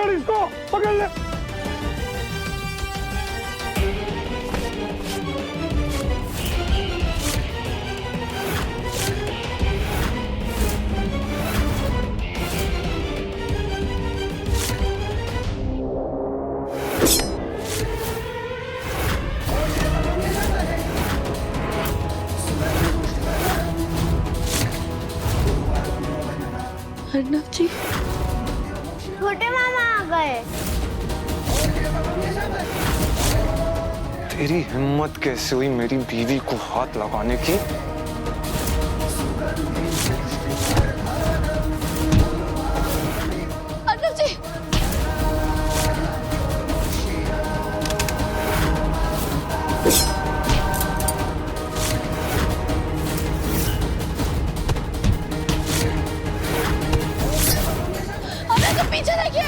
पकड़ इसको, पकड़ ले। अर्नव जी, छोटे मामा आ गए। तेरी हिम्मत कैसे हुई मेरी बीवी को हाथ लगाने की? अर्नव जी, अर्नव जी पीछे देखिए।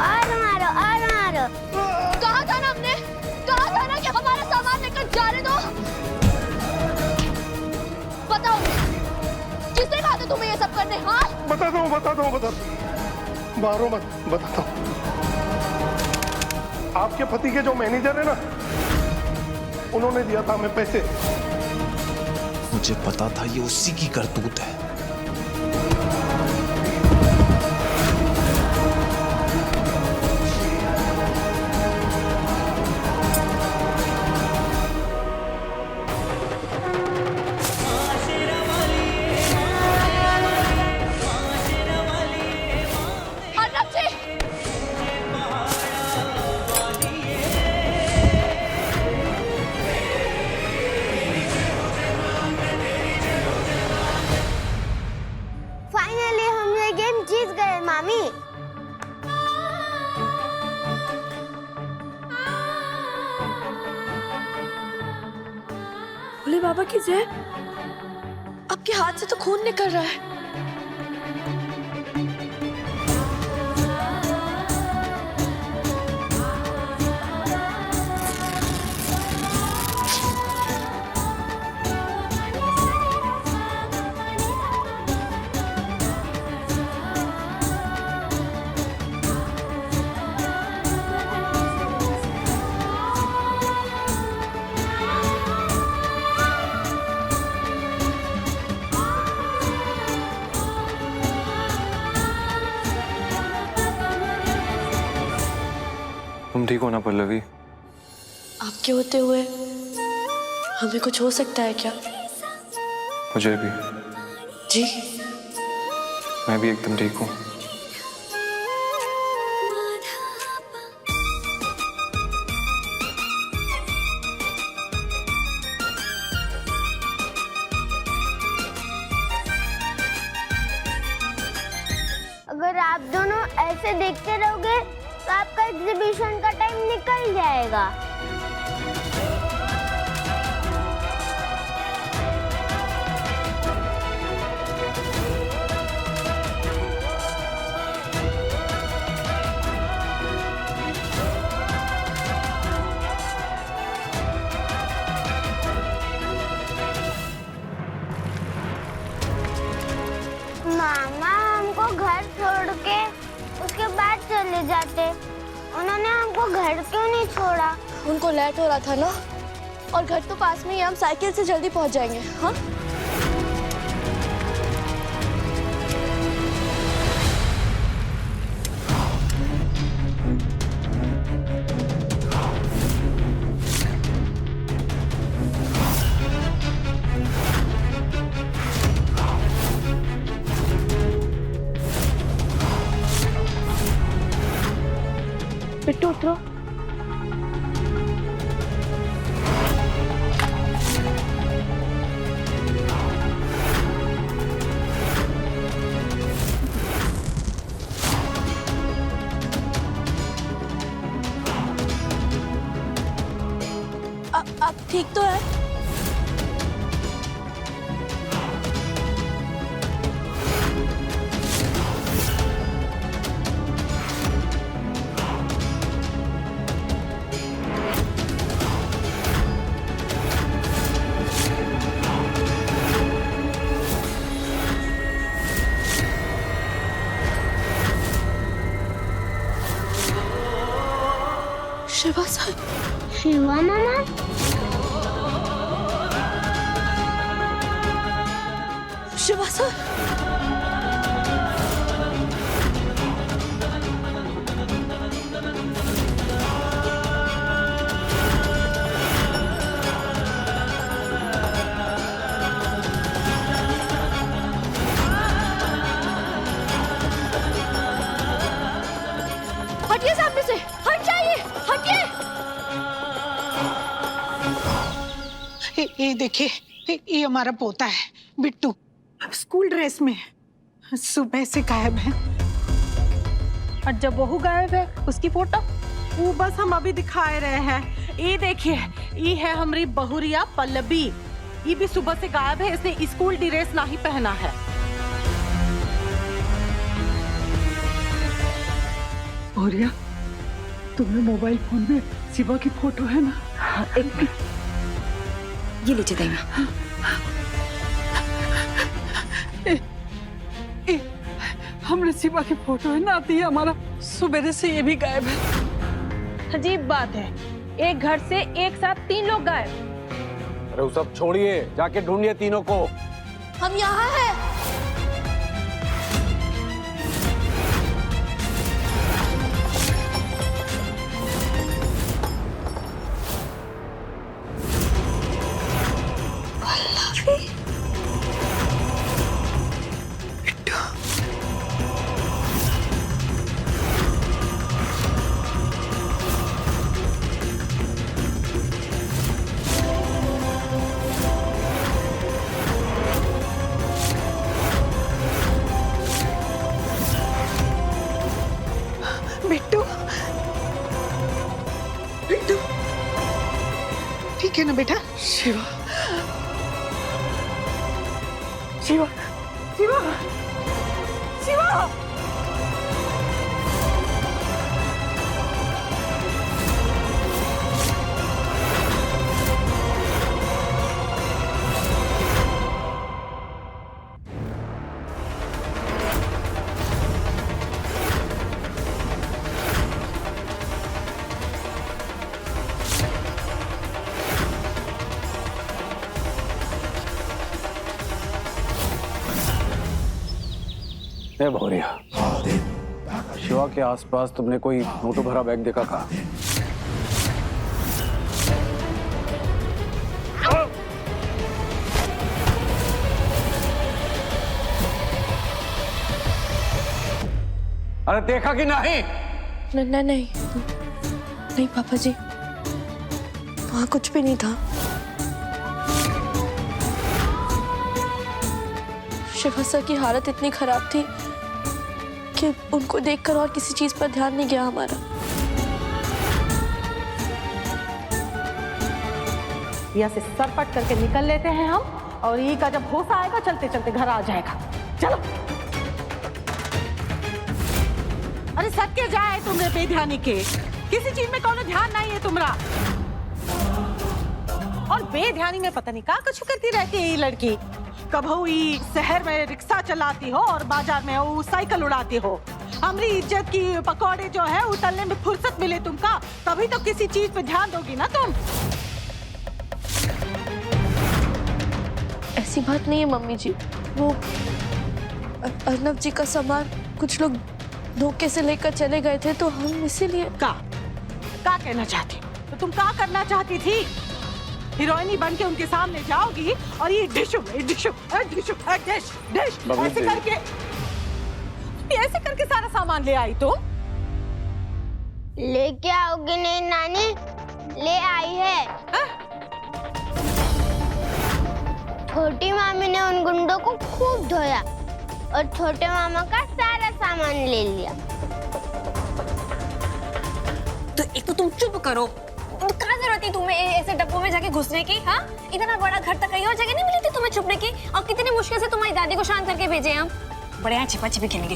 और मारो, और मारो। कहा था ना हमने, कहा था ना कि हमारा सामान लेकर जाने दो। बताओ किसने कहा था तुम्हें ये सब करने? हाँ, बताता हूँ। मारो मत, बताता हूँ। आपके पति के जो मैनेजर है ना, उन्होंने दिया था हमें पैसे। मुझे पता था ये उसी की करतूत है। अर्नव जी, फाइनली हम ये गेम जीत गए मामी। भोले बाबा की जय। आपके हाथ से तो खून निकल रहा है। तुम ठीक हो ना पल्लवी? आपके होते हुए हमें कुछ हो सकता है क्या? मुझे भी। जी, मैं भी एकदम ठीक हूँ। अगर आप दोनों ऐसे देखते रहोगे तो आपका एग्जीबिशन का टाइम निकल जाएगा। मामा हमको घर छोड़ के उसके बाद चले जाते। उन्होंने हमको घर क्यों नहीं छोड़ा? उनको लेट हो रहा था ना, और घर तो पास में ही, हम साइकिल से जल्दी पहुंच जाएंगे। हाँ, बिट्टू उतरो। आप ठीक तो है? शिवा सर, शिवा मामा, शिवा सर, हटिए सामने से, हट जाइए, हटिए। ये देखिए, ये हमारा पोता है बिट्टू, स्कूल ड्रेस में सुबह से गायब है। और जब बहू गायब है उसकी फोटो वो बस हम अभी दिखाए रहे हैं। ये देखिए, ये है हमारी बहुरिया पल्लवी, ये भी सुबह से गायब है, इसने स्कूल ड्रेस नहीं पहना है। औरिया, तुम्हें मोबाइल फोन में शिवा की फोटो है ना? हाँ, एक मिनट, ये लीजिए देना। हमने शिवा की फोटो है ना, आती है हमारा सुबह से ये भी गायब है। अजीब बात है, एक घर से एक साथ 3 लोग गायब। अरे वो सब छोड़िए, जाके ढूंढिए तीनों को। हम यहाँ हैं। बिट्टू, बिट्टू, ठीक है ना बेटा? शिवा, शिवा, शिवा, शिवा। भौरिया, शिवा के आसपास तुमने कोई नोटों भरा बैग देखा था? अरे देखा कि नहीं? नहीं पापा जी, वहाँ कुछ भी नहीं था। शिवा सर की हालत इतनी खराब थी कि उनको देखकर और किसी चीज पर ध्यान नहीं गया हमारा। यहाँ से सरपट करके निकल लेते हैं हम, और ये का जब होश आएगा चलते चलते घर आ जाएगा। चलो। अरे सत्य जाए तुमरे बेध्यानी के, किसी चीज में कोनो ध्यान नहीं है तुम्हारा। और बेध्यानी में पता नहीं क्या कुछ करती रहती है ये लड़की। कभू ही शहर में रिक्शा चलाती हो और बाजार में वो साइकिल उड़ाती हो। हमारी इज्जत की पकौड़े जो है उतलने में फुर्सत मिले तुमका, तभी तो किसी चीज पे ध्यान दोगी ना तुम। ऐसी बात नहीं है मम्मी जी, वो अर्नव जी का सामान कुछ लोग धोखे से लेकर चले गए थे, तो हम इसीलिए। का कहना चाहती? तो तुम क्या करना चाहती थी? हीरोइनी बन के उनके सामने जाओगी और ये डिशु डिशु डिशु डिश डिश ऐसे करके सारा सामान ले आई तुम? लेके आओगी नहीं नानी, ले आई है। छोटी मामी ने उन गुंडों को खूब धोया और छोटे मामा का सारा सामान ले लिया। तो एक तो तुम चुप करो, तो क्या जरूरत थी तुम्हें ऐसे डब्बों में जाके घुसने की? हाँ, इतना बड़ा घर तक कहीं और जगह नहीं मिली थी तुम्हें छुपने की? और कितनी मुश्किल से तुम्हारी दादी को शांत करके भेजे हम। बड़े यहाँ छिपा छिपी खेलेंगे।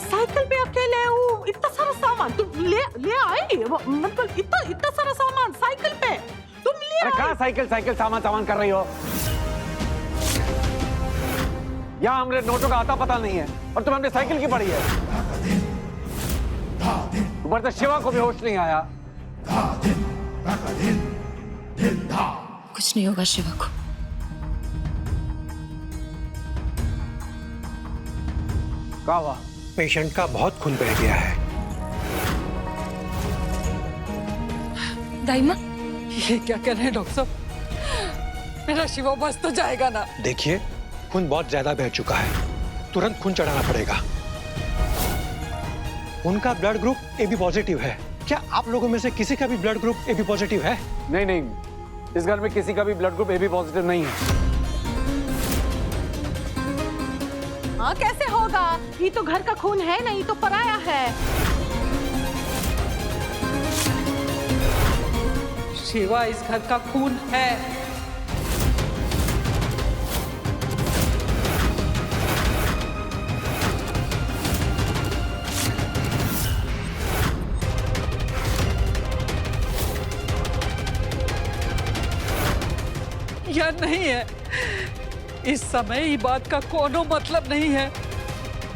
साइकिल पे अकेले वो इतना सारा सामान तुम ले आई? मतलब इतना सारा सामान साइकिल पे तुम ले आई? अरे कहाँ साइकिल सामान कर रही हो? यहाँ हमने नोटों का आता पता नहीं है और तुम्हें हमने साइकिल की पड़ी है। ऊपर से शिवा को भी होश नहीं आया। कुछ नहीं होगा शिवा को। क्या हुआ? पेशेंट का बहुत खून बह गया है। दाइमा, ये क्या कह रहे हैं डॉक्टर साहब? मेरा शिवा बस तो जाएगा ना? देखिए, खून बहुत ज्यादा बह चुका है, तुरंत खून चढ़ाना पड़ेगा। उनका ब्लड ग्रुप AB पॉजिटिव है। क्या आप लोगों में से किसी का भी ब्लड ग्रुप AB पॉजिटिव है? नहीं नहीं, इस घर में किसी का भी ब्लड ग्रुप AB पॉजिटिव नहीं है। हाँ कैसे होगा? ये तो घर का खून है नहीं तो पराया है। शिवा इस घर का खून है। या नहीं है? इस समय ये बात का कोनो मतलब नहीं है।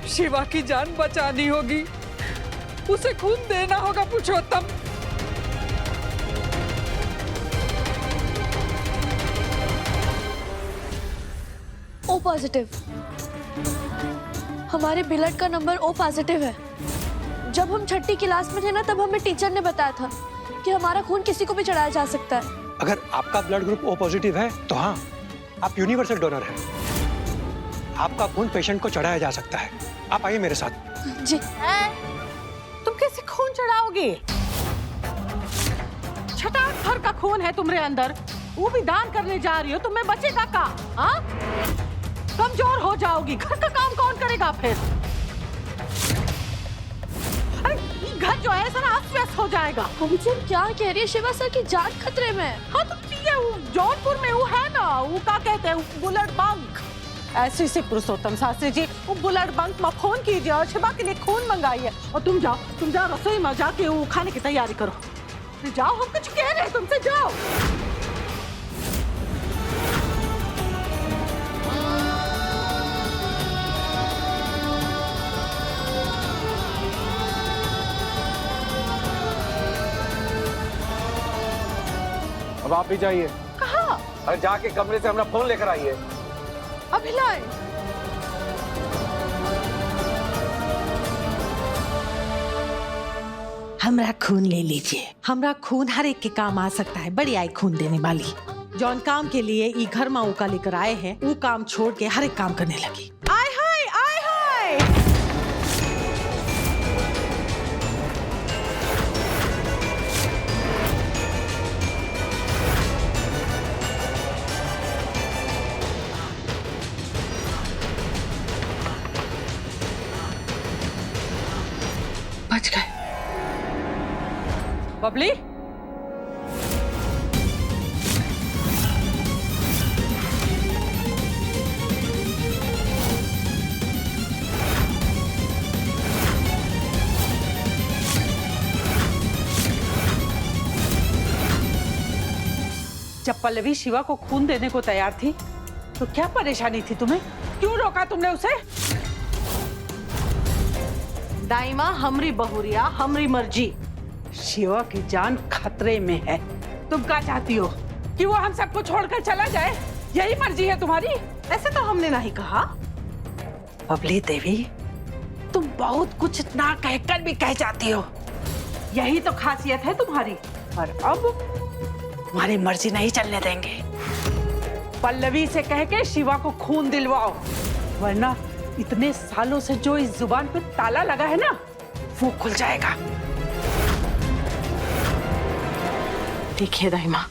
शिवा की जान बचानी होगी, उसे खून देना होगा पुरुषोत्तम। O positive. हमारे ब्लड का नंबर O पॉजिटिव है। जब हम छठी क्लास में थे ना, तब हमें टीचर ने बताया था कि हमारा खून किसी को भी चढ़ाया जा सकता है। अगर आपका ब्लड ग्रुप O पॉजिटिव है तो हाँ, आप यूनिवर्सल डोनर हैं। आपका खून पेशेंट को चढ़ाया जा सकता है। आप आइए मेरे साथ। जी। तुम कैसे खून चढ़ाओगे? छटाक भर का खून है तुम्हारे अंदर, वो भी दान करने जा रही हो, तुम्हें बचेगा का? हाँ? कमजोर हो जाओगी, घर का काम कौन करेगा फिर? अरे घर जो है ऐसा ना अस्त व्यस्त हो जाएगा। मुझे क्या कह रही है? शिवा सर की जान खतरे में है। हाँ तो ये जौनपुर में वो है ना, वो क्या कहते हैं, बुलेट बंक। ऐसे से पुरुषोत्तम शास्त्री जी, वो बुलेट बंक में फोन कीजिए और शिवा के लिए खून मंगाइए। और तुम जाओ रसोई में जाके वो खाने की तैयारी करो। जाओ, हम कुछ कह रहे हैं तुमसे, जाओ। अब आप भी जाइए। कहाँ? अरे जाके कमरे से अपना फोन लेकर आइए। अभी लाए। हमरा खून ले लीजिए। हमरा खून हर एक के काम आ सकता है। बड़ी आई खून देने वाली। जौन काम के लिए ई घर में उका लेकर आए हैं, वो काम छोड़ के हर एक काम करने लगी। आय हाय, आय हाय। बच गए। बबली, जब पल्लवी शिवा को खून देने को तैयार थी, तो क्या परेशानी थी तुम्हें? क्यों रोका तुमने उसे? दाइमा हमरी बहुरिया, हमरी मर्जी। शिवा की जान खतरे में है। तुम क्या चाहती हो कि वो हम सबको छोड़कर चला जाए? यही मर्जी है तुम्हारी? ऐसे तो हमने नहीं कहा। बबली देवी, तुम बहुत कुछ ना कहकर भी कह जाती हो। यही तो खासियत है तुम्हारी। और अब तुम्हारी मर्जी नहीं चलने देंगे। पल्लवी से कह के शिवा को खून दिलवाओ, वरना इतने सालों से जो इस जुबान पे ताला लगा है ना, वो खुल जाएगा। ठीक है दाइमा,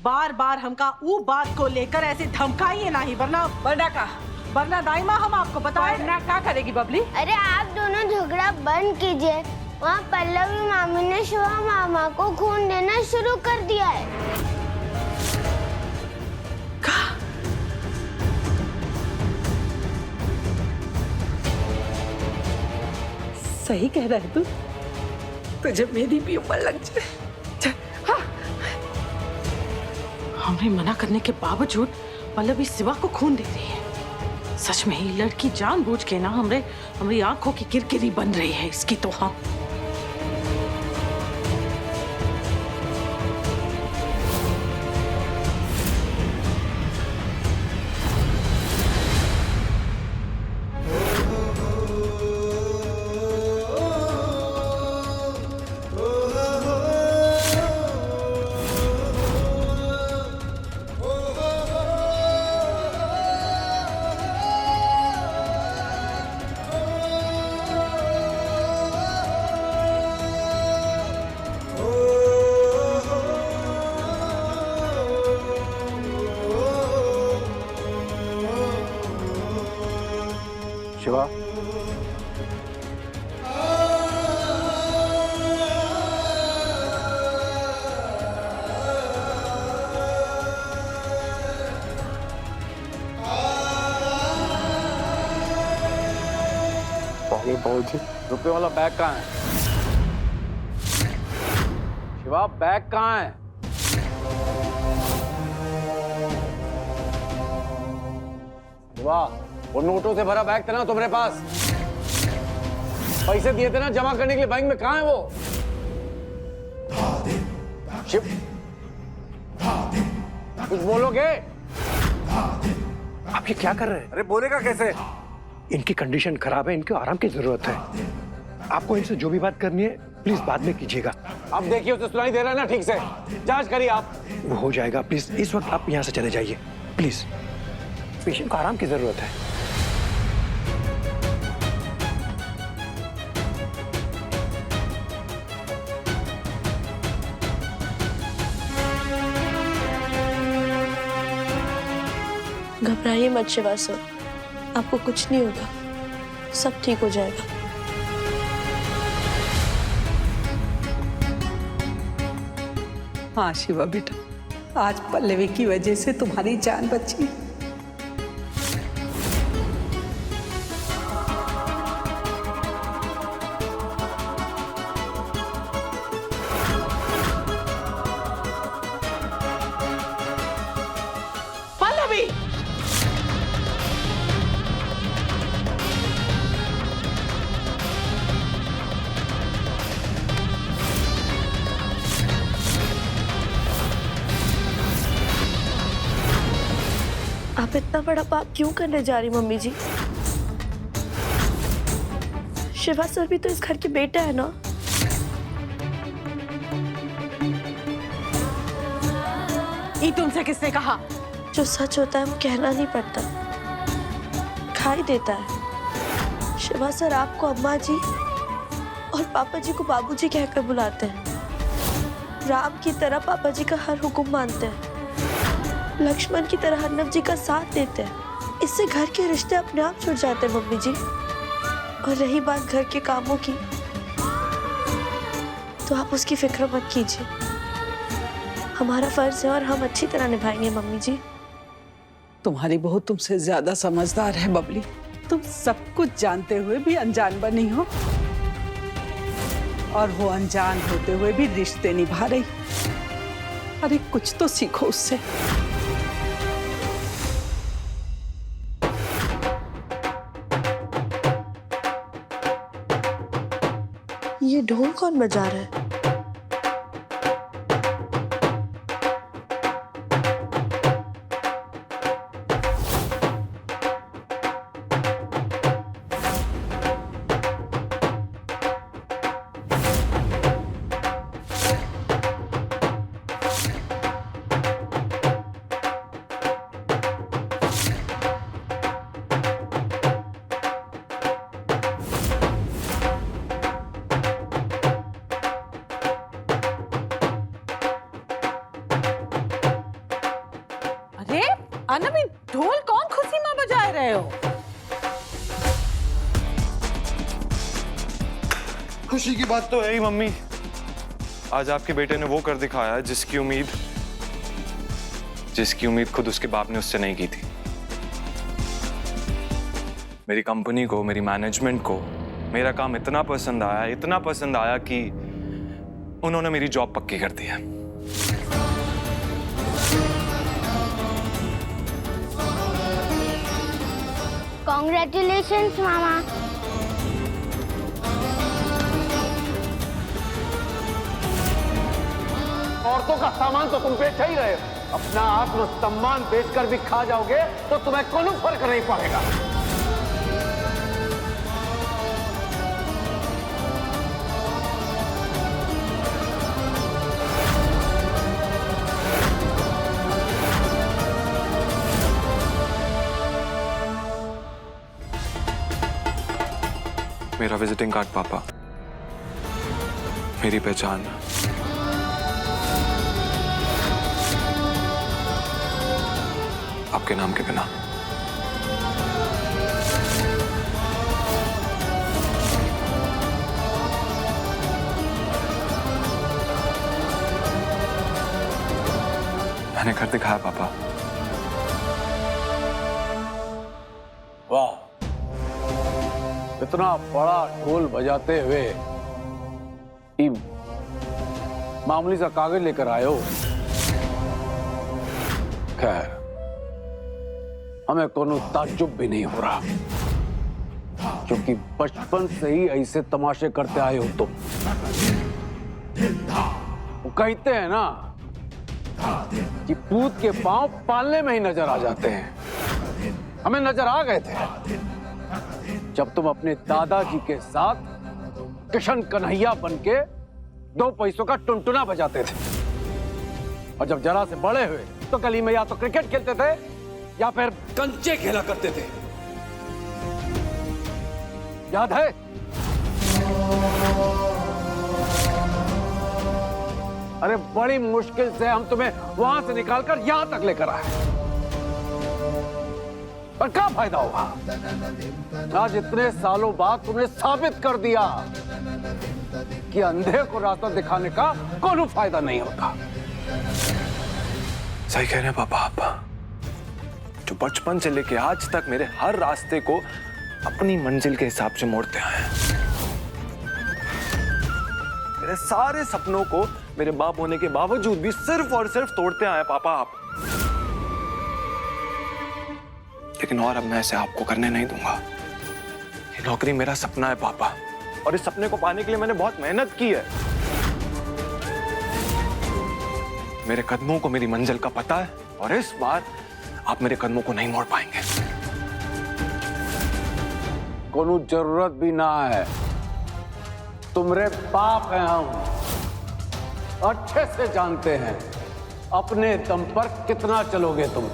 बार बार हमका वो बात को लेकर ऐसे धमकाइए नहीं, वरना दाइमा हम आपको बताएं ना क्या करेगी बबली। अरे आप दोनों झगड़ा बंद कीजिए। वहाँ पल्लवी मामी ने शिवा मामा को खून देना शुरू कर दिया है। सही कह रहा है तू। तुझे मेरी भी उम्र लग जाए। हाँ। हमने मना करने के बावजूद पल्लवी शिवा को खून दे रही है। सच में ही लड़की जानबूझ के ना हमारी आंखों की किरकिरी बन रही है इसकी तो। हाँ, शिवा, रुपए वाला बैग कहाँ है? शिवा, बैग कहाँ है? शिवा, वो नोटों से भरा बैग था ना तुम्हारे पास, पैसे दिए थे ना जमा करने के लिए बैंक में, कहाँ है वो? शिव, कुछ बोलोगे? आप ये क्या कर रहे हैं? अरे बोलेगा कैसे? इनकी कंडीशन खराब है, इनको आराम की जरूरत है। आपको इनसे जो भी बात करनी है प्लीज बाद में कीजिएगा। अब देखिए उसे सुनाई दे रहा है ना ठीक से, जांच करिए आप। वो हो जाएगा, प्लीज इस वक्त आप यहाँ से चले जाइए प्लीज। पेशेंट को आराम की जरूरत है। घबराइए मत शिवा सर, आपको कुछ नहीं होगा, सब ठीक हो जाएगा। हाँ शिवा बेटा, आज पल्लवी की वजह से तुम्हारी जान बची। पल्लवी, आप इतना बड़ा पाप क्यों करने जा रही मम्मी जी? शिवा सर भी तो इस घर के बेटा है ना। ये तुमसे किसने कहा? जो सच होता है वो कहना नहीं पड़ता, खाई देता है। शिवा सर आपको अम्मा जी और पापा जी को बाबूजी कहकर बुलाते हैं। राम की तरह पापा जी का हर हुक्म मानते हैं, लक्ष्मण की तरह अर्नब जी का साथ देते हैं। इससे घर के रिश्ते अपने आप छूट जाते हैं मम्मी जी। और रही बात घर के कामों की, तो आप उसकी फिक्र मत कीजिए, हमारा फर्ज है और हम अच्छी तरह निभाएंगे मम्मी जी। तुम्हारी बहू तुमसे ज्यादा समझदार है बबली, तुम सब कुछ जानते हुए भी अनजान बनी हो, और वो अनजान होते हुए भी रिश्ते निभा रही। अरे कुछ तो सीखो उससे। ये ढोल कौन बजा रहा है? अनबी, ढोल कौन खुशी में बजा रहे हो? खुशी की बात तो है ही मम्मी, आज आपके बेटे ने वो कर दिखाया है जिसकी उम्मीद खुद उसके बाप ने उससे नहीं की थी। मेरी कंपनी को, मेरी मैनेजमेंट को मेरा काम इतना पसंद आया कि उन्होंने मेरी जॉब पक्की कर दी है। कॉन्ग्रेचुलेशंस मामा। औरतों का सामान तो तुम बेच ही रहे हो, अपना आत्मसम्मान बेचकर भी खा जाओगे तो तुम्हें कोई फर्क नहीं पड़ेगा। मेरा विजिटिंग कार्ड पापा, मेरी पहचान। आपके नाम के बिना। मैंने घर दिखाया पापा। वाह, इतना बड़ा ढोल बजाते हुए मामूली सा कागज लेकर आए हो। खैर, हमें कोनो ताज्जुब भी नहीं हो रहा, क्योंकि बचपन से ही ऐसे तमाशे करते आए हो तुम। वो कहते हैं ना कि पूत के पांव पालने में ही नजर आ जाते हैं। हमें नजर आ गए थे जब तुम अपने दादाजी के साथ किशन कन्हैया बनके 2 पैसों का टुनटुना बजाते थे, और जब जरा से बड़े हुए तो गली में या तो क्रिकेट खेलते थे या फिर कंचे खेला करते थे। याद है? अरे बड़ी मुश्किल से हम तुम्हें वहां से निकालकर यहां तक लेकर आए, पर क्या फायदा होगा? आज इतने सालों बाद तुमने साबित कर दिया कि अंधे को रास्ता दिखाने का कोई फायदा नहीं होता। सही कह रहे हैं पापा आप, जो बचपन से लेके आज तक मेरे हर रास्ते को अपनी मंजिल के हिसाब से मोड़ते आए हैं। मेरे सारे सपनों को मेरे बाप होने के बावजूद भी सिर्फ और सिर्फ तोड़ते आए पापा आप। लेकिन और अब मैं इसे आपको करने नहीं दूंगा। ये नौकरी मेरा सपना है पापा, और इस सपने को पाने के लिए मैंने बहुत मेहनत की है। मेरे कदमों को मेरी मंजिल का पता है, और इस बार आप मेरे कदमों को नहीं मोड़ पाएंगे। कोनो जरूरत भी ना है, तुम्हारे बाप हैं हम, अच्छे से जानते हैं अपने दम पर कितना चलोगे तुम।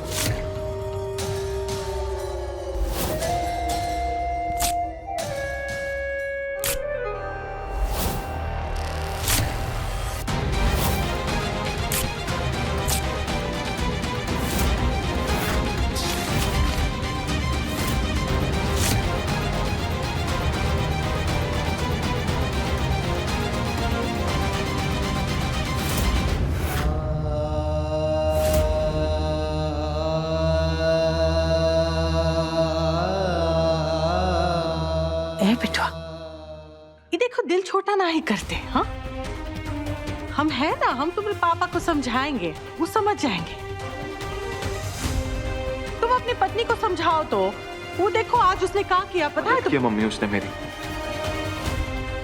बेटा, ये देखो, दिल छोटा ना ही करते। हाँ, हम है ना, हम तुम्हारे पापा को समझाएंगे, वो समझ जाएंगे। तुम अपनी पत्नी को समझाओ तो। वो देखो आज उसने क्या किया पता है? क्या मम्मी उसने मेरी,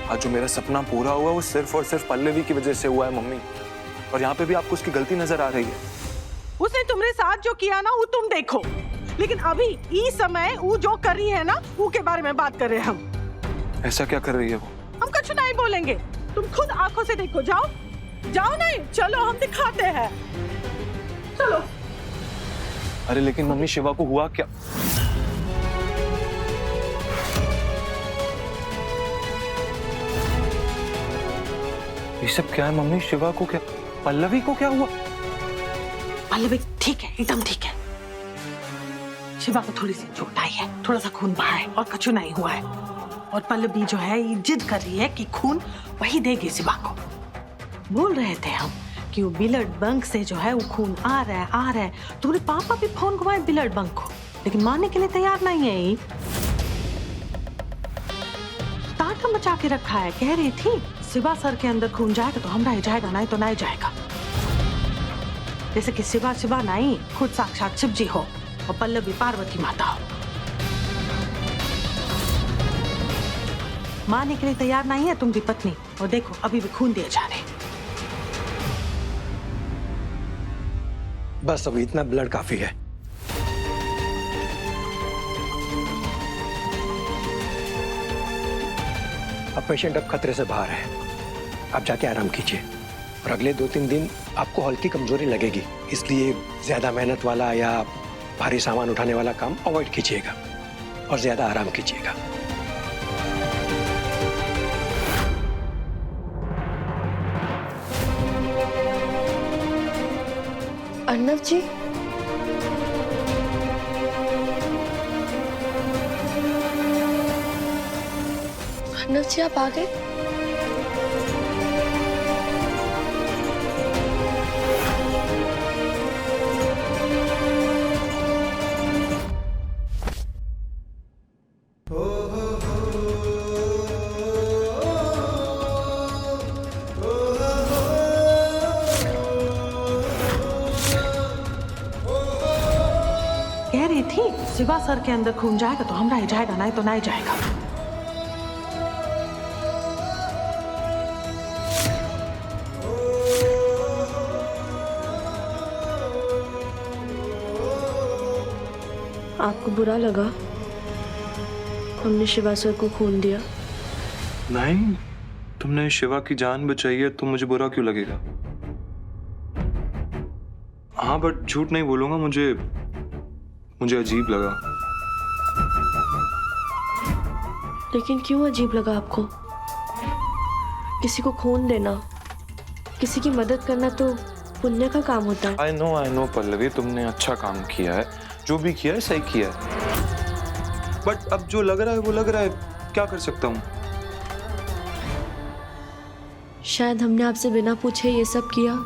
आज जो मेरा सपना पूरा हुआ वो सिर्फ और सिर्फ पल्लवी की वजह से हुआ है मम्मी, और यहाँ पे भी आपको उसकी गलती नजर आ रही है। उसने तुम्हारे साथ जो किया ना वो तुम देखो, लेकिन अभी इस समय वो जो कर रही है ना, वो के बारे में बात कर रहे हैं हम। ऐसा क्या कर रही है वो? हम कुछ नहीं बोलेंगे, तुम खुद आंखों से देखो। जाओ जाओ, नहीं चलो हम दिखाते हैं, चलो। अरे लेकिन मम्मी शिवा को हुआ क्या? ये सब क्या है मम्मी? शिवा को क्या, पल्लवी को क्या हुआ? पल्लवी ठीक है, एकदम ठीक है। शिवा को थोड़ी सी चोट आई है, थोड़ा सा खून बहा है, और कुछ नहीं हुआ है। और पल्लवी जो है ये जिद कर रही है कि खून वही देगी शिवा को। बोल रहे थे हम कि वो ब्लड बैंक से जो है वो खून आ रहा है। तुम्हारे पापा भी फोन घुमाए ब्लड बैंक को, लेकिन मानने के लिए तैयार नहीं है। ये ताटम बचा के रखा है। कह रही थी शिवा सर के अंदर खून जाएगा तो हमरा ही जाएगा, नहीं तो नहीं जाएगा। जैसे कि शिवा नहीं, खुद साक्षात शिव जी हो और पल्लवी पार्वती माता हो। मानने के लिए तैयार नहीं है तुम्हारी पत्नी। और देखो अभी भी खून दिए जा रहे। बस अभी इतना ब्लड काफी है। अब पेशेंट अब खतरे से बाहर है, आप जाके आराम कीजिए। और अगले 2-3 दिन आपको हल्की कमजोरी लगेगी, इसलिए ज्यादा मेहनत वाला या भारी सामान उठाने वाला काम अवॉइड कीजिएगा और ज्यादा आराम कीजिएगा। अर्नव जी, अर्नव जी आप आ गए? कह रही थी शिवा सर के अंदर खून जाएगा तो हमरा ही जाएगा, नहीं तो नहीं जाएगा। आपको बुरा लगा हमने शिवा सर को खून दिया? नहीं, तुमने शिवा की जान बचाई है तो मुझे बुरा क्यों लगेगा? हाँ, बट झूठ नहीं बोलूंगा, मुझे अजीब लगा। लेकिन क्यों अजीब लगा आपको? किसी को खून देना, किसी की मदद करना तो पुण्य का काम होता है। आई नो पल्लवी, तुमने अच्छा काम किया है, जो भी किया है सही किया है। बट अब जो लग रहा है वो लग रहा है, क्या कर सकता हूँ? शायद हमने आपसे बिना पूछे ये सब किया,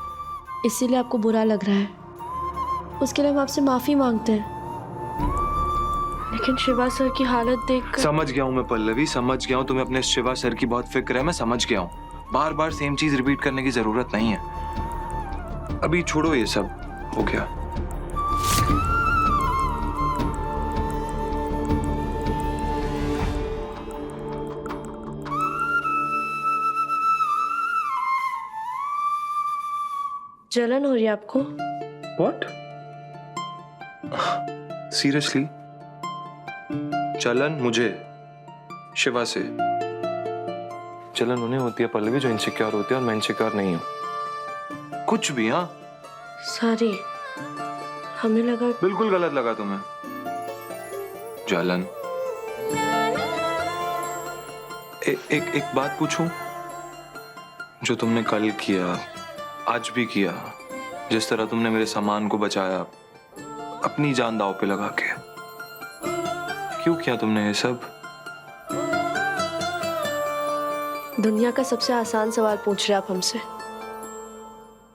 इसीलिए आपको बुरा लग रहा है। उसके लिए हम आपसे माफी मांगते हैं, लेकिन शिवा सर की हालत देखकर समझ गया हूँ मैं पल्लवी, समझ गया हूँ। तुम्हें अपने शिवा सर की बहुत फिक्र है, मैं समझ गया हूँ। बार बार सेम चीज रिपीट करने की जरूरत नहीं है। अभी छोड़ो ये सब, हो गया। जलन हो रही है आपको? What? Seriously? चलन मुझे शिवा से? चलन उन्हें होती है पल्लवी जो इनसिक्योर होती है, और मैं इनसिक्योर नहीं हूं कुछ भी। हाँ सॉरी, हमें लगा। बिल्कुल गलत लगा तुम्हें। जलन। एक बात पूछूं? जो तुमने कल किया, आज भी किया, जिस तरह तुमने मेरे सामान को बचाया अपनी जान दांव पे लगा के, क्यों किया तुमने ये सब? दुनिया का सबसे आसान सवाल पूछ रहे आप हमसे,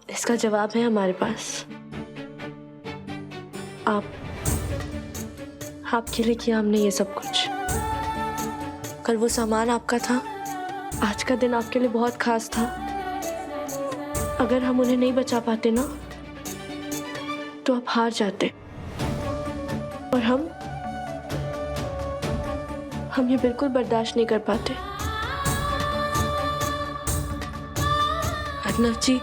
इसका जवाब है हमारे पास। आपके लिए किया हमने ये सब कुछ। कल वो सामान आपका था, आज का दिन आपके लिए बहुत खास था। अगर हम उन्हें नहीं बचा पाते ना, तो आप हार जाते, और हम ये बिल्कुल बर्दाश्त नहीं कर पाते। अर्नव जी,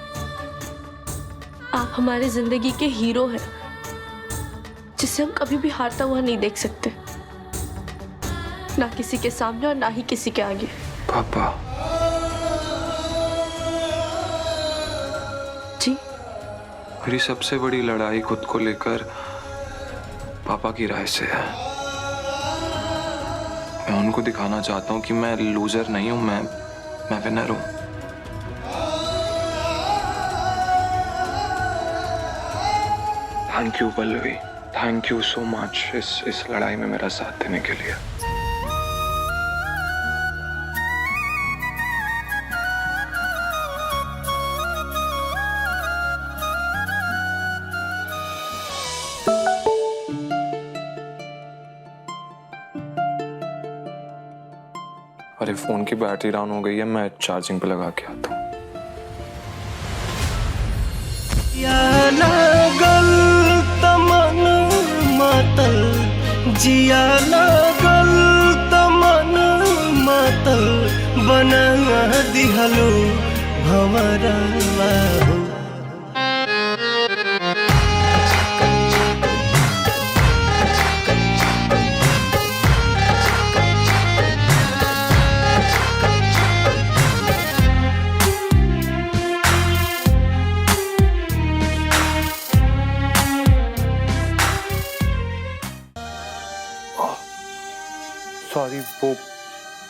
आप हमारी जिंदगी के हीरो हैं, जिसे हम कभी भी हारता हुआ नहीं देख सकते, ना किसी के सामने और ना ही किसी के आगे। पापा। जी? मेरी सबसे बड़ी लड़ाई खुद को लेकर पापा की राय से है। मैं उनको दिखाना चाहता हूँ कि मैं लूजर नहीं हूँ, मैं विनर हूँ। Thank you Pallavi, thank you so much इस लड़ाई में मेरा साथ देने के लिए। अरे फोन की बैटरी डाउन हो गई है, मैं चार्जिंग पे लगा के आता हूँ। जिया लागल तमन मातल दिहलो हमारा हो। सॉरी, वो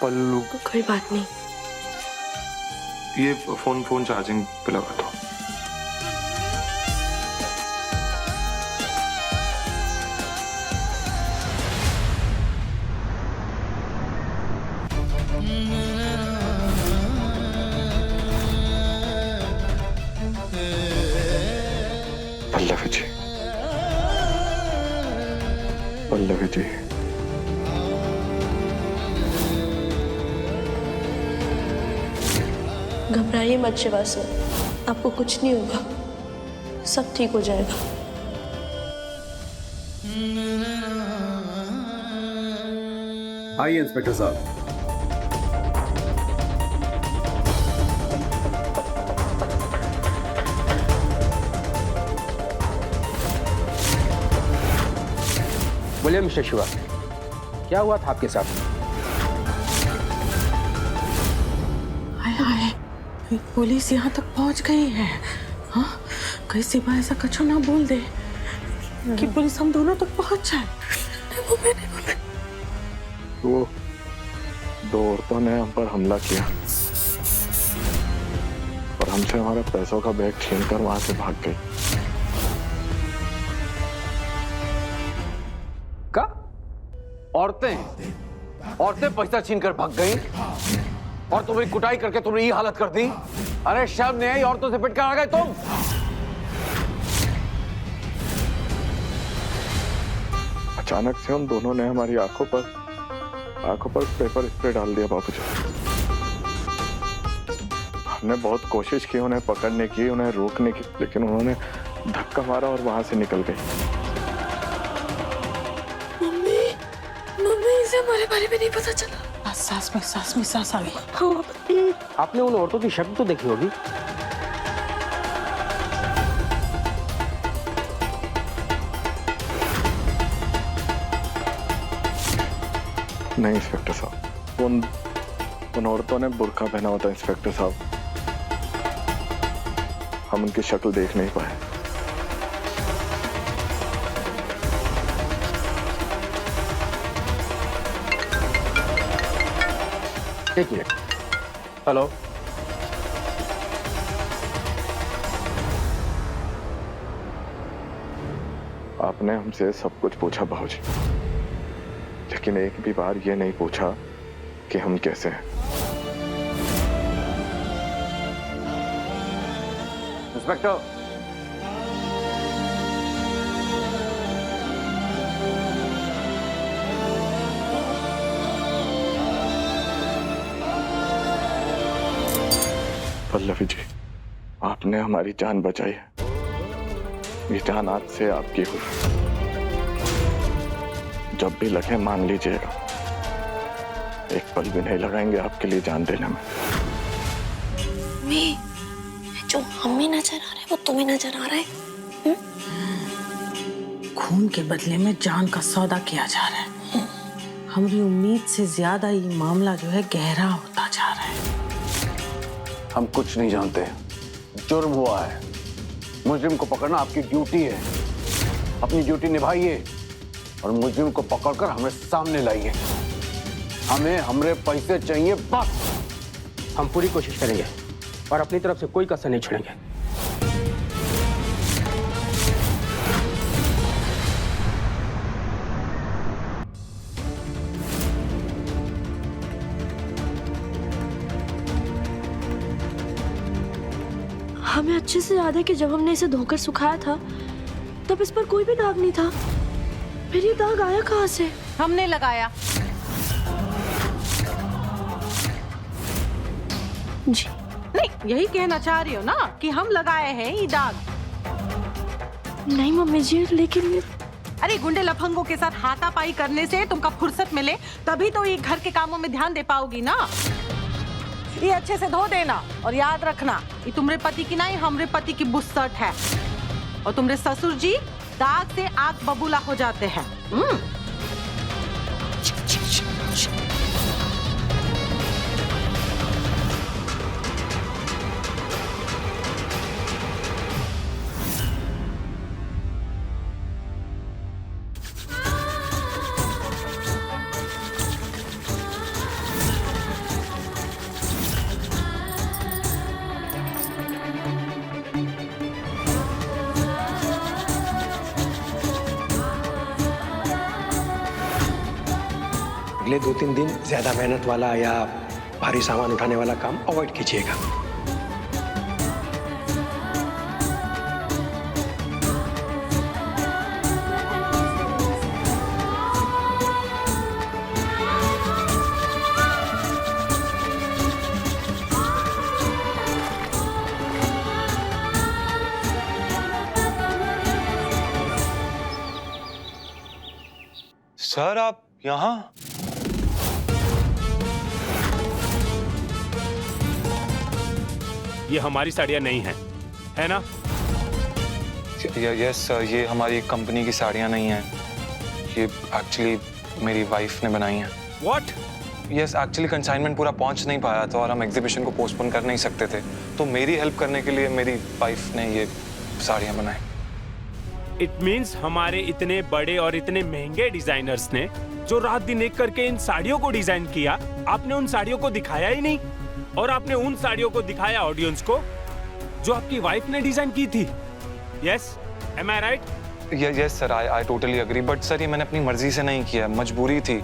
पल्लू। कोई बात नहीं। ये फोन चार्जिंग पे लगा दो। पल्लवी जी, पल्लवी जी, घबराइए मत शिवा सर, आपको कुछ नहीं होगा, सब ठीक हो जाएगा। आइए इंस्पेक्टर साहब। बोलिए मिस्टर शिवा, क्या हुआ था आपके साथ? पुलिस यहाँ तक पहुँच गई है। हाँ, कहीं सिवा ऐसा कछु ना बोल दे कि पुलिस हम दोनों तक पहुँच जाए। वो दो औरतों ने हम पर हमला किया और हमसे हमारा पैसों का बैग छीनकर वहां से भाग गई। का? औरतें पैसा छीनकर भाग गई और तुम्हें कुटाई करके तुमने ये हालत कर दी? अरे शर्म नहीं आई? औरतों से पिट कर आ गए तुम। अचानक से उन दोनों ने हमारी आंखों पर पेपर स्प्रे डाल दिया बाबूजी। हमने बहुत कोशिश की उन्हें पकड़ने की, उन्हें रोकने की, लेकिन उन्होंने धक्का मारा और वहां से निकल गई। मम्मी इसे हमारे बारे में नहीं पता चला। सांस में सांस आ गई। आपने उन औरतों की शक्ल तो देखी होगी। नहीं इंस्पेक्टर साहब, उन औरतों ने बुर्का पहना हुआ था इंस्पेक्टर साहब, हम उनकी शक्ल देख नहीं पाए। एक मिनट। हेलो, आपने हमसे सब कुछ पूछा बाबूजी, लेकिन एक भी बार ये नहीं पूछा कि हम कैसे हैं। इंस्पेक्टर, पल्लवी जी, आपने हमारी जान बचाई है। ये जान आज से आपकी हुई। जब भी लगे मान लीजिएगा, एक पल भी नहीं लगाएंगे आपके लिए जान देने में। जो हमें नजर आ रहा है वो तुम्हें नजर आ रहा है। खून के बदले में जान का सौदा किया जा रहा है। हमारी उम्मीद से ज्यादा ये मामला जो है गहरा होता जा रहा है। हम कुछ नहीं जानते। जुर्म हुआ है, मुजरिम को पकड़ना आपकी ड्यूटी है। अपनी ड्यूटी निभाइए और मुजरिम को पकड़कर हमें सामने लाइए। हमें हमारे पैसे चाहिए बस। हम पूरी कोशिश करेंगे और अपनी तरफ से कोई कसर नहीं छोड़ेंगे। हमें अच्छे से याद है कि जब हमने इसे धोकर सुखाया था तब इस पर कोई भी दाग नहीं था। फिर ये दाग आया कहाँ से? हमने लगाया। जी नहीं, यही कहना चाह रही हो ना कि हम लगाए हैं ये दाग? नहीं मम्मी जी, लेकिन ये अरे गुंडे लफंगों के साथ हाथापाई करने से तुमका फुर्सत मिले तभी तो ये घर के कामों में ध्यान दे पाओगी ना। ये अच्छे से धो देना और याद रखना ये तुम्हारे पति की नहीं हमरे पति की बुस्सट है। और तुम्हारे ससुर जी दाग से आग बबूला हो जाते हैं। अगले 2-3 दिन ज्यादा मेहनत वाला या भारी सामान उठाने वाला काम अवॉइड कीजिएगा। सर आप यहाँ? ये हमारी साड़ियाँ नहीं हैं, है ना? यस सर, ये हमारी कंपनी की साड़ियाँ नहीं हैं। ये एक्चुअली मेरी वाइफ ने बनाई हैं। What? यस, एक्चुअली कंसाइनमेंट पूरा पहुंच नहीं पाया था और हम एग्जीबिशन को पोस्टपोन कर नहीं सकते थे, तो मेरी हेल्प करने के लिए मेरी वाइफ ने ये साड़ियाँ बनाई। इट मीन्स हमारे इतने बड़े और इतने महंगे डिजाइनर्स ने जो रात दिन एक करके इन साड़ियों को डिजाइन किया, आपने उन साड़ियों को दिखाया ही नहीं। और आपने उन साड़ियों को दिखाया ऑडियंस को जो आपकी वाइफ ने डिजाइन की थी। Yes, am I right? Yes sir, I totally agree, but sir ये मैंने अपनी मर्जी से नहीं किया, मजबूरी थी।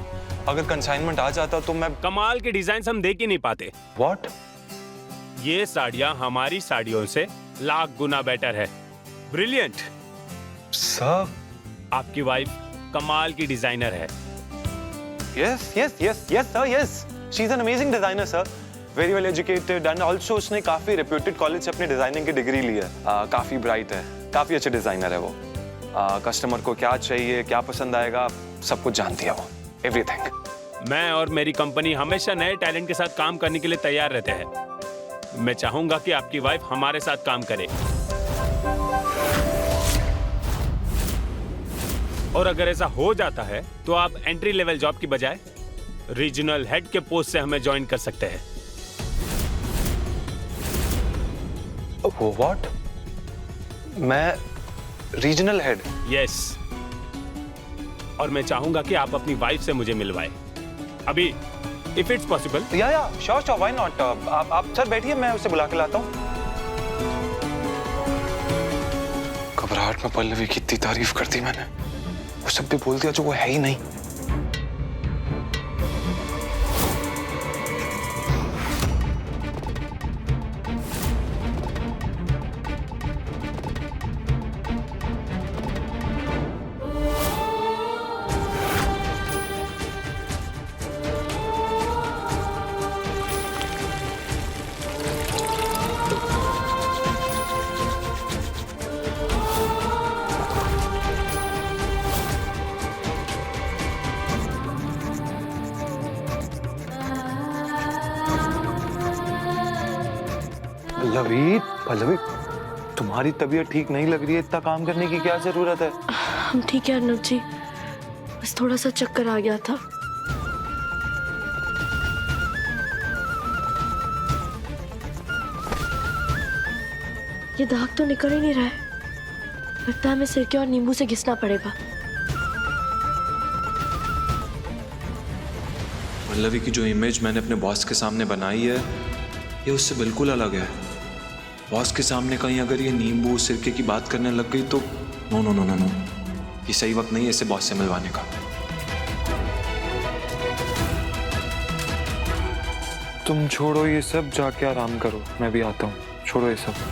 अगर कंसाइनमेंट आ जाता तो मैं कमाल के डिजाइन हम देख ही नहीं पाते। व्हाट? ये साड़ियाँ हमारी साड़ियों से लाख गुना बेटर है। Brilliant sir. आपकी वाइफ कमाल की डिजाइनर है। Yes yes yes yes sir, yes, she is an amazing designer sir, very well educated and also उसने काफी रेप्यूटेड कॉलेज से अपनी डिजाइनिंग की डिग्री ली है। काफी ब्राइट है, काफी अच्छे डिजाइनर है वो। कस्टमर को क्या चाहिए, क्या पसंद आएगा, सब कुछ जानती है वो, एवरीथिंग। मैं और मेरी कंपनी हमेशा नए टैलेंट के साथ काम करने के लिए तैयार रहते हैं। मैं चाहूंगा कि आपकी वाइफ हमारे साथ काम करे। और अगर ऐसा हो जाता है तो आप एंट्री लेवल जॉब की बजाय रीजनल हेड के पोस्ट से हमें ज्वाइन कर सकते हैं। व्हाट? मैं रीजनल हेड? यस, और मैं चाहूंगा कि आप अपनी वाइफ से मुझे मिलवाएं अभी, इफ इट्स पॉसिबल। या श्योर श्योर, व्हाई नॉट। आप सर बैठिए, मैं उसे बुला के लाता हूँ। घबराहट में पल्लवी की इतनी तारीफ कर दी मैंने, वो सब भी बोल दिया जो वो है ही नहीं। पल्लवी, तुम्हारी तबीयत ठीक नहीं लग रही है, इतना काम करने की क्या जरूरत है? हम ठीक है अनुज जी, बस थोड़ा सा चक्कर आ गया था। ये दाग तो निकल ही नहीं रहा है, लगता है हमें सिरके और नींबू से घिसना पड़ेगा। पल्लवी की जो इमेज मैंने अपने बॉस के सामने बनाई है, ये उससे बिल्कुल अलग है। बॉस के सामने कहीं अगर ये नींबू सिरके की बात करने लग गई तो no no no no no, ये सही वक्त नहीं है इसे बॉस से मिलवाने का। तुम छोड़ो ये सब, जाके आराम करो, मैं भी आता हूँ। छोड़ो ये सब।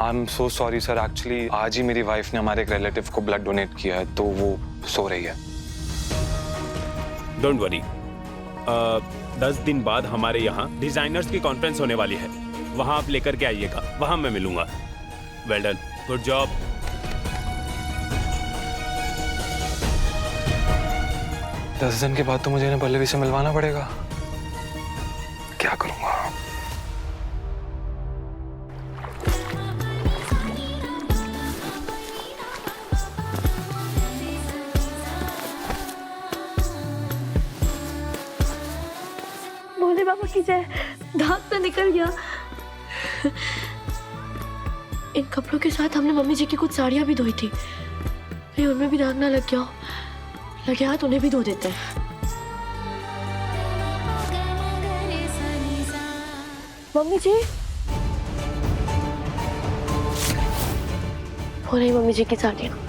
I am so sorry sir, actually आज ही मेरी वाइफ ने हमारे एक रिलेटिव को ब्लड डोनेट किया है, तो वो सो रही है। डोंट वरी, 10 दिन बाद हमारे यहाँ डिजाइनर्स की कॉन्फ्रेंस होने वाली है, वहां आप लेकर के आइएगा, वहां मैं मिलूंगा। Well done. Good job. दस दिन के बाद तो मुझे इन्हें पल्लवी से मिलवाना पड़ेगा। क्या करूंगा? भोले बाबा की जय, दाग तो निकल गया। इन कपड़ों के साथ हमने मम्मी जी की कुछ साड़ियां भी धोई थी, कहीं उनमें भी दाग ना लग गया हो। लगे हाथ उन्हें भी धो देते हैं। मम्मी जी, हो रही मम्मी जी की साड़ियां।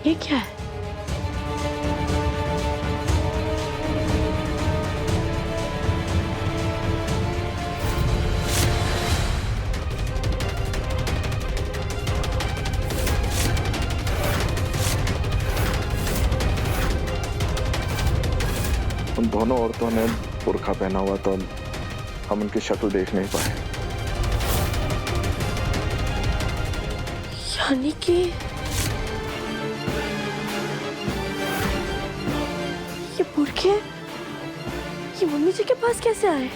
ये क्या है? उन दोनों औरतों ने बुर्का पहना हुआ तो हम उनकी शक्ल देख नहीं पाए। यानी कि ये बुर्के ये मम्मी जी के पास कैसे आए?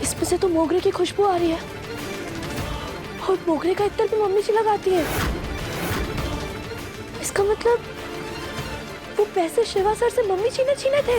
इसमें से तो मोगरे की खुशबू आ रही है, और मोगरे का इत्र भी मम्मी जी लगाती है। इसका मतलब वो पैसे शिवा सर से मम्मी जी ने छीने थे।